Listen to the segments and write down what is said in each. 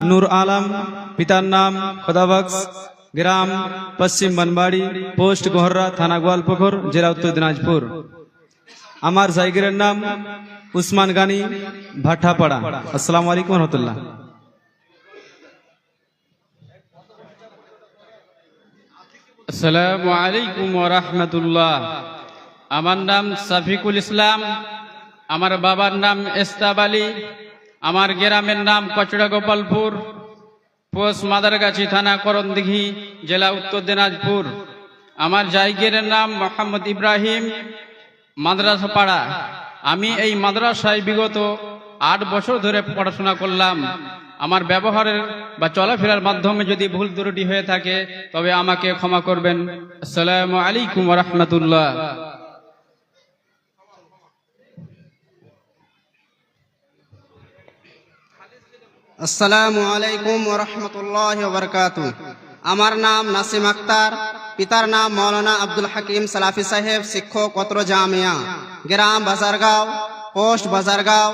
नूर आलम, पितार नाम खुदाबख्श, ग्राम पश्चिम बनबाड़ी, पोस्ट गोहर्रा, थाना गोवालपुकुर, जिला उत्तर दिनाजपुर। आमार जायगिरेर नाम उस्मान गानी, भाटापाड़ा। अस्सलामु आलाइकुम रहमतुल्लाह। अस्सलामु आलैकुम व रहमतुल्लाह। আমার নাম সাফিকুল ইসলাম, আমার বাবার নাম এস্তাব আলী, আমার গ্রামের নাম কচড়া গোপালপুর, পোস্ট মাদারগাছি, থানা করণদিঘি, জেলা উত্তর দিনাজপুর। আমার জায়গিরের নাম মোহাম্মদ ইব্রাহিম, মাদ্রাসা পাড়া। আমি এই মাদ্রাসায় বিগত 8 বছর ধরে পড়াশোনা করলাম। আমার ব্যবহারের বা চলাফেরার মাধ্যমে যদি ভুল ত্রুটি হয়ে থাকে তবে আমাকে ক্ষমা করবেন। আসসালামু আলাইকুম ওয়া রাহমাতুল্লাহ। আসসালামু আলাইকুম ওয়া রাহমাতুল্লাহি ওয়া বারাকাতুহু। আমার নাম নাসিম আক্তার, পিতার নাম মাওলানা আব্দুল হাকিম সালাফি সাহেব, শিক্ষক অত্র জামিয়া, গ্রাম বাজারগাঁও, পোস্ট বাজারগাঁও,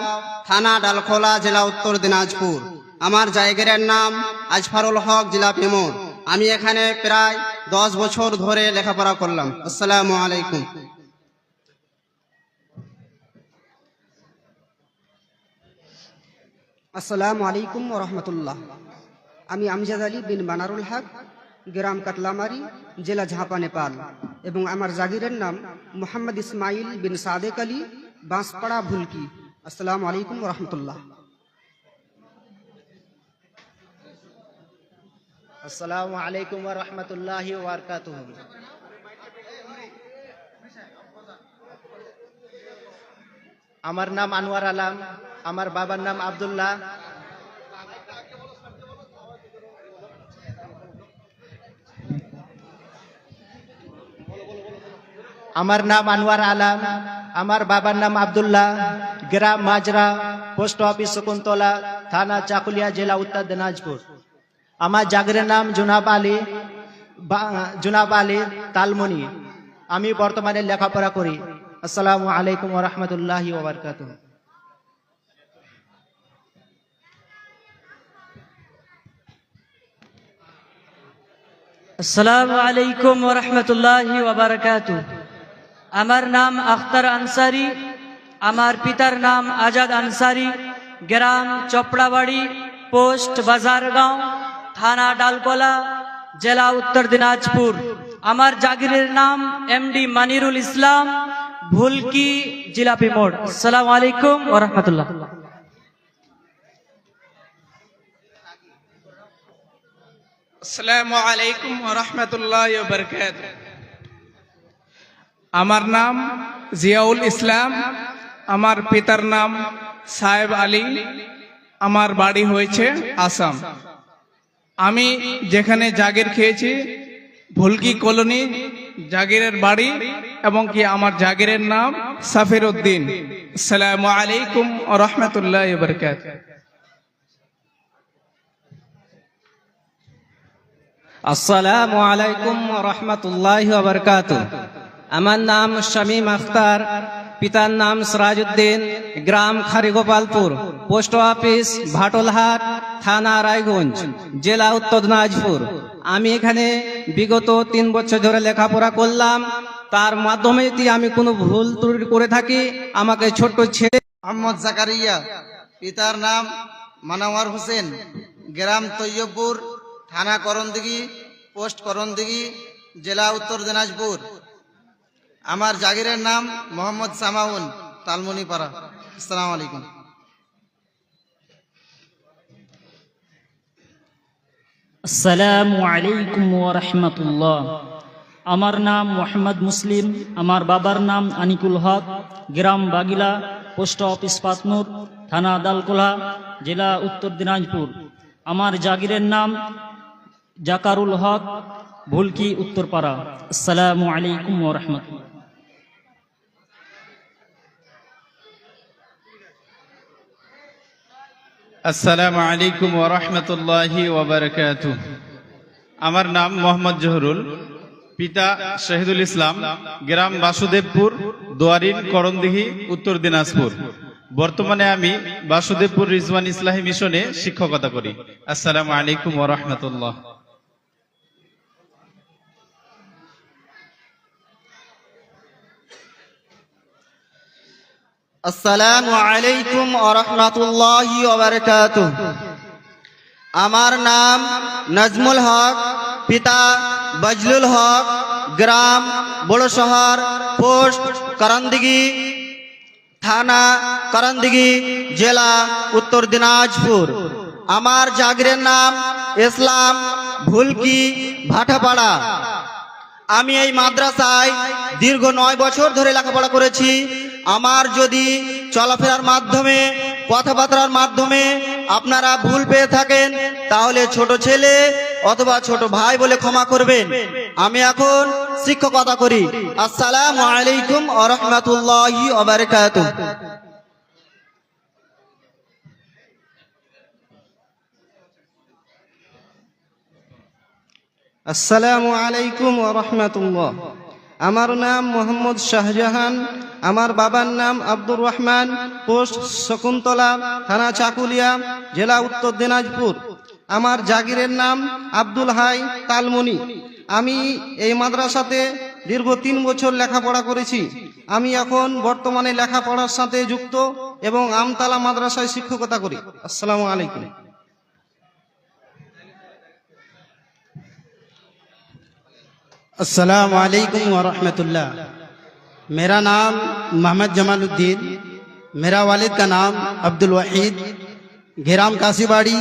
থানা ডালখোলা, জেলা উত্তর দিনাজপুর। আমার জায়গার নাম আজফারুল হক, জেলা পিমোর। আমি এখানে প্রায় 10 বছর ধরে লেখাপড়া করলাম। আসসালামু আলাইকুম। আসসালামু আলাইকুম ওয়া রাহমাতুল্লাহ। আমি আমজাদ আলী বিন বানারুল হক, গ্রাম কাতলামারি, জেলা ঝাঁপা, নেপাল, এবং আমার জাগিরের নাম মোহাম্মদ ইসমাইল বিন সাদেক আলী, বাঁশপাড়া, ভুলকি। আসসালামু আলাইকুম ওয়া রাহমাতুল্লাহ। আসসালামু আলাইকুম ওয়া রাহমাতুল্লাহি ওয়া বারাকাতুহু। আমার নাম আনোয়ার আলম, আমার বাবার নাম আব্দুল্লাহ। আমার নাম আনোয়ার আলম, আমার বাবার নাম আব্দুল্লাহ, গ্রাম মাজরা, পোস্ট অফিস শকুন্তলা, থানা চাকুলিয়া, জেলা উত্তর দিনাজপুর। আমার জাগরের নাম জুনাব আলী তালমনি। আমি বর্তমানে লেখাপড়া করি। আসসালামু আলাইকুম ওয়া রাহমাতুল্লাহি ওয়া বারাকাতুহু। আসসালামু আলাইকুম ওয়া রাহমাতুল্লাহি ওয়া বারাকাতুহু। আমার নাম আখতার আনসারি, আমার পিতার নাম আজাদ আনসারি, গ্রাম চপড়াবাড়ি, পোস্ট বাজারগাঁও, থানা ডালকোলা, জেলা উত্তর দিনাজপুর। আমার জাগিরের নাম এমডি মানিরুল ইসলাম, ভুলকি, জিলাপি মোড়। আসসালামু আলাইকুম ওয়া রাহমাতুল্লাহ। আসসালামু আলাইকুম ওয়া রাহমাতুল্লাহি ওয়া বারাকাতুহু। আমার নাম জিয়াউল ইসলাম, আমার পিতার নাম সাহেব আলী, আমার বাড়ি হয়েছে আসাম। আমি যেখানে জাগির খেয়েছি ভুলকি কলোনি জাগিরের বাড়ি, এবং কি আমার জাগিরের নাম সাফির উদ্দিন। আসসালামু আলাইকুম ওয়া রাহমাতুল্লাহি ওয়া বারাকাতুহু। আসসালামু আলাইকুম ওয়া রাহমাতুল্লাহি ওয়া বারাকাতুহু। আমার নাম শামীম আখতার, পিতার নাম সিরাজউদ্দিন, গ্রাম খারিগোপালপুর, পোস্ট অফিস ভাটলহাট, থানা রায়গঞ্জ, জেলা উত্তর দিনাজপুর। আমি এখানে বিগত 3 বছর ধরে লেখাপড়া করলাম। তার মাধ্যমে যদি আমি কোনো ভুল ত্রুটি করে থাকি আমাকে ছোট্ট ছেলে মোহাম্মদ জাকারিয়া, পিতার নাম মানাওয়ার হোসেন, গ্রাম তৈয়বপুর, থানা করণদিঘি, পোস্ট করণদিঘি, জেলা উত্তর দিনাজপুর। আমার জাগিরের নাম মোহাম্মদ সামাউন, তালমনিপাড়া। আসসালামু আলাইকুম। আসসালামু আলাইকুম ওয়া রাহমাতুল্লাহ। আমার নাম মোহাম্মদ মুসলিম, আমার বাবার নাম আনিকুল হক, গ্রাম বাগিলা, পোস্ট অফিস পাতনুর, থানা দালকোলা, জেলা উত্তর দিনাজপুর। আমার জাগিরের নাম জাকারুল হক, ভুলকি, উত্তরপাড়া। আসসালামু আলাইকুম ওয়া রাহমাতুল্লাহ। আসসালামু আলাইকুম ওয়া রাহমাতুল্লাহি ওয়া বারাকাতুহু। আমার নাম মোহাম্মদ জহুরুল, পিতা শহীদুল ইসলাম, গ্রাম বাসুদেবপুর, দোয়ারিন, করণদিঘি, উত্তর দিনাজপুর। বর্তমানে আমি বাসুদেবপুর রিজওয়ান ইসলামী মিশনে শিক্ষকতা করি। আসসালামু আলাইকুম ওয়া রাহমাতুল্লাহ। আসসালামু আলাইকুম ওয়া রাহমাতুল্লাহি ওয়া বারাকাতুহু। আমার নাম নাজমুল হক, পিতা বজলুল হক, গ্রাম বড় শহর, পোস্ট করণদিঘি, থানা করণদিঘি, জেলা উত্তর দিনাজপুর। আমার জাগিরের নাম ইসলাম ভুলকি ভাটাপাড়া। আমি এই মাদ্রাসায় দীর্ঘ 9 বছর ধরে লেখাপড়া করেছি। আমার যদি চলাফেরার মাধ্যমে, কথাবার্তার মাধ্যমে আপনারা ভুল পেয়ে থাকেন তাহলে ছোট ছেলে অথবা ছোট ভাই বলে ক্ষমা করবেন। আমি এখন শিক্ষকতা করি। আসসালামু আলাইকুম ওয়া রাহমাতুল্লাহি ওয়া বারাকাতুহু। আসসালামু আলাইকুম ওয়া রাহমাতুল্লাহ। আমার নাম মোহাম্মদ শাহজাহান। আমার বাবার নাম আব্দুর রহমান, পোস্ট শকুন্তলা, থানা চাকুলিয়া, জেলা উত্তর দিনাজপুর। আমার জাগিরের নাম আব্দুল হাই তালমনি। আমি এই মাদ্রাসাতে দীর্ঘ 3 বছর লেখাপড়া করেছি। আমি এখন বর্তমানে লেখাপড়ার সাথে যুক্ত এবং আমতলা মাদ্রাসায় শিক্ষকতা করি। আসসালামু আলাইকুম। अस्सलाम वालेकुम व रहमतुल्लाह। मेरा नाम मोहम्मद जमालुद्दीन, मेरा वालिद का नाम अब्दुल वहीद, ग्राम काशीबाड़ी,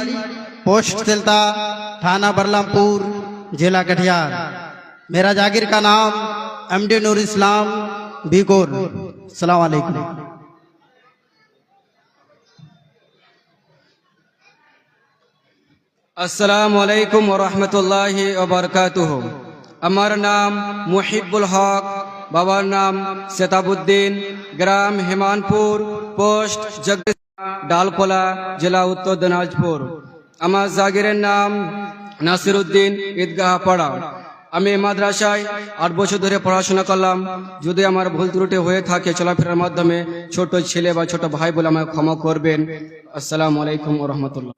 पोस्ट तिलता, थाना बरलामपुर, जिला कटिहार। मेरा जागिर का नाम एमडी नूर इस्लाम बीकोर। अस्सलाम वालेकुम। আসসালামু আলাইকুম ওয়া রাহমাতুল্লাহি ওয়া বারাকাতুহু। আমার নাম মুহিবুল হক, বাবার নাম সেতাবুদ্দিন, গ্রাম হেমানপুর, পোস্ট জগদীশ ডালকোলা, জেলা উত্তর দিনাজপুর। আমার জাগিরের নাম নাসিরউদ্দিন ঈদগাহ পাড়া। আমি এই মাদ্রাসায় 8 বছর ধরে পড়াশোনা করলাম। যদি আমার ভুল ত্রুটি হয়ে থাকে চলাফেরার মাধ্যমে, ছোট ছেলে বা ছোট ভাই বলে আমাকে ক্ষমা করবেন। আসসালামু আলাইকুম ওয়া রাহমাতুল্লাহ।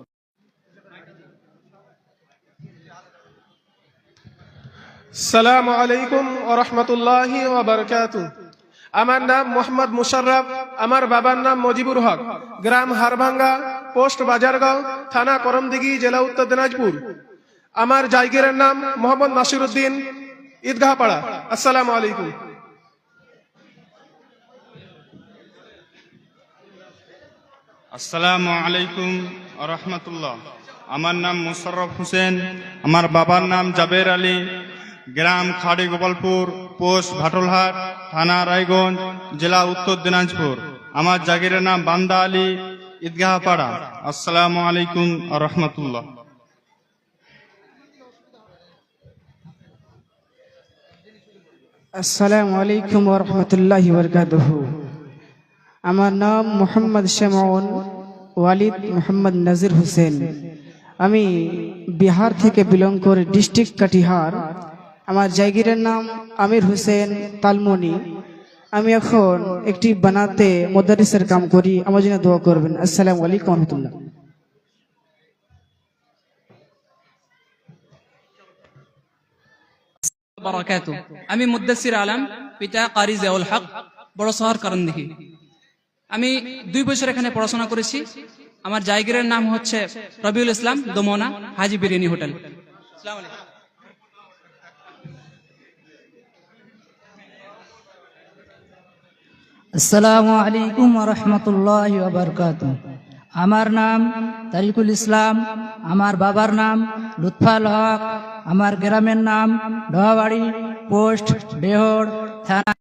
আসসালামু আলাইকুম ওয়া রাহমাতুল্লাহি ওয়া বারাকাতুহু। আমার নাম মোহাম্মদ মুশাররফ। আমার বাবার নাম মজিবুর হক, গ্রাম হারভাঙ্গা, পোস্ট বাজারগাঁও, থানা করমদিঘি, জেলা উত্তর দিনাজপুর। আমার জায়গিরের নাম মোহাম্মদ নাসিরউদ্দিন ঈদগাহ পাড়া। আসসালামু আলাইকুম। আসসালামু আলাইকুম ওয়া রাহমাতুল্লাহ। আমার নাম মোশাররফ হোসেন। আমার বাবার নাম জাবের আলী, গ্রাম খাড়ি গোপালপুর, পোস্ট ভাটলহাট, থানা রায়গঞ্জ, জেলা উত্তর দিনাজপুর। আমার জাগিরের নাম বান্দা আলী ঈদগাহ পাড়া। আসসালামু আলাইকুম ওয়া রাহমাতুল্লাহ। আসসালামু আলাইকুম ওয়া রাহমাতুল্লাহি ওয়া বারাকাতুহু। আমার নাম মোহাম্মদ শামউন ওয়ালিদ মোহাম্মদ নাজির হোসেন। আমি বিহার থেকে বিলং করে, ডিস্ট্রিক্ট কাটিহার। আমার জায়গিরের নাম আমির হোসেন তালমনি। আমি এখন একটি বানাতে মুদারিসের কাম করি। আমার জন্য দোয়া করবেন। আসসালামু আলাইকুম ওয়া রাহমাতুল্লাহ। বারাকাতু। আমি মুদ্দাসির আলম, পিতা কারি জিয়াউল হক, বড় শহর করণদিঘি। আমি 2 বছর এখানে পড়াশোনা করেছি। আমার জায়গিরের নাম হচ্ছে রবিউল ইসলাম, দমনা, হাজি বিরিয়ানি হোটেল। আসসালামু আলাইকুম। আসসালামু আলাইকুম ওয়া রাহমাতুল্লাহি ওয়া বারাকাতুহু। আমার নাম তারিকুল ইসলাম। আমার বাবার নাম লুৎফাল হক। আমার গ্রামের নাম ডোহাবাড়ি, পোস্ট ডেহড়, থানা।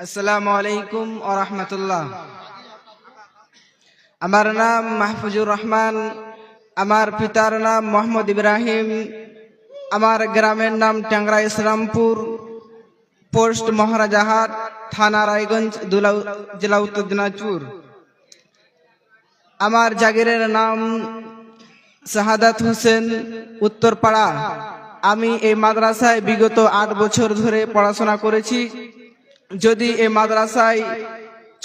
আসসালামু আলাইকুম ওয়া রাহমাতুল্লাহ। আমার নাম মাহফুজুর রহমান। আমার পিতার নাম মোহাম্মদ ইব্রাহিম। আমার গ্রামের নাম টাংরা ইসলামপুর, পোস্ট মহারাজাহাট, থানা রায়গঞ্জ, জেলা উত্তর দিনাজপুর। আমার জাগিরের নাম শাহাদাত হোসেন উত্তরপাড়া। আমি এই মাদ্রাসায় বিগত 8 বছর ধরে পড়াশোনা করেছি। যদি এই মাদ্রাসায়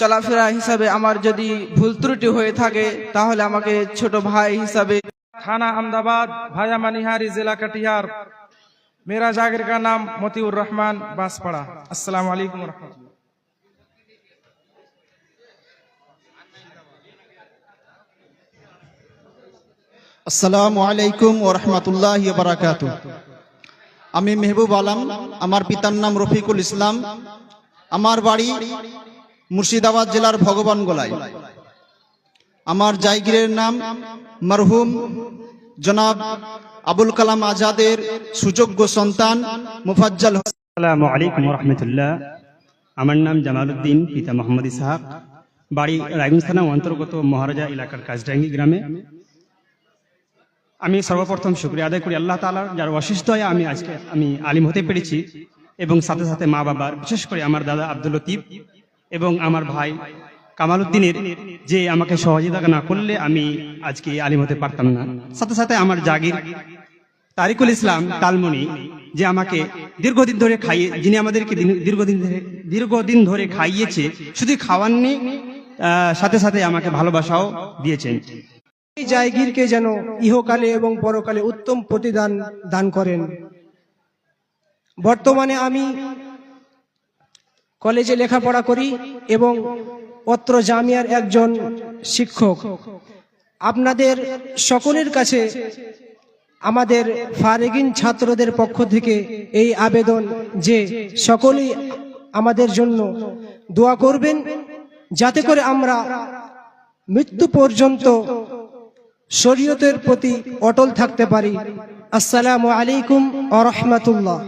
চলাফেরা হিসাবে আমার যদি ভুল ত্রুটি হয়ে থাকে তাহলে আমাকে ছোট ভাই হিসাবে। थाना अहमदाबाद भाया मनिहारी जिला कटिहार। मेरा जागिर का नाम मोतीउर रहमान बांसपड़ा। अस्सलाम वालेकुम रहमतुल्लाह। আসসালামু আলাইকুম ওয়া রাহমাতুল্লাহি ওয়া বারাকাতুহু। আমি মেহবুব আলম, আমার পিতার নাম রফিকুল ইসলাম, আমার বাড়ি মুর্শিদাবাদ জেলার ভগবান গোলায়। আমার জায়গিরের নাম মরহুম জনাব আবুল কালাম আজাদের সুযোগ্য সন্তান মুফাজ্জল। আসসালামু আলাইকুম ওয়া রাহমাতুল্লাহ। আমার নাম জামালউদ্দিন, পিতা মোহাম্মদ ইসহাক, বাড়ি রায়গঞ্জ থানা অন্তর্গত মহারাজা এলাকার কাজডাঙ্গি গ্রামে। আমি সর্বপ্রথম শুকরিয়া আদায় করি আল্লাহ তাআলার, যার অশেষ দয়া আমি আলিম হতে পেরেছি, এবং সাথে সাথে মা বাবার, বিশেষ করে আমার দাদা আব্দুল লতিফ এবং আমার ভাই কামাল উদ্দিনের, যে আমাকে সহযোগিতা না করলে আমি আজকে আলিম হতে পারতাম না। সাথে সাথে আমার জাগির তারিকুল ইসলাম তালমনি, যে আমাকে দীর্ঘদিন ধরে যিনি আমাদেরকে দীর্ঘদিন ধরে খাইয়েছে, শুধু খাওয়াননি, সাথে সাথে আমাকে ভালোবাসাও দিয়েছেন। এই জায়গিরকে যেন ইহকালে এবং পরকালে উত্তম প্রতিদান দান করেন। বর্তমানে আমি কলেজে লেখাপড়া করি এবং অত্র জামিয়ার একজন শিক্ষক। আপনাদের সকলের কাছে আমাদের ফারেগিন ছাত্রদের পক্ষ থেকে এই আবেদন যে সকলেই আমাদের জন্য দোয়া করবেন, যাতে করে আমরা মৃত্যু পর্যন্ত শরীয়তের প্রতি অটল থাকতে পারি। আসসালামু আলাইকুম ওয়া রাহমাতুল্লাহ।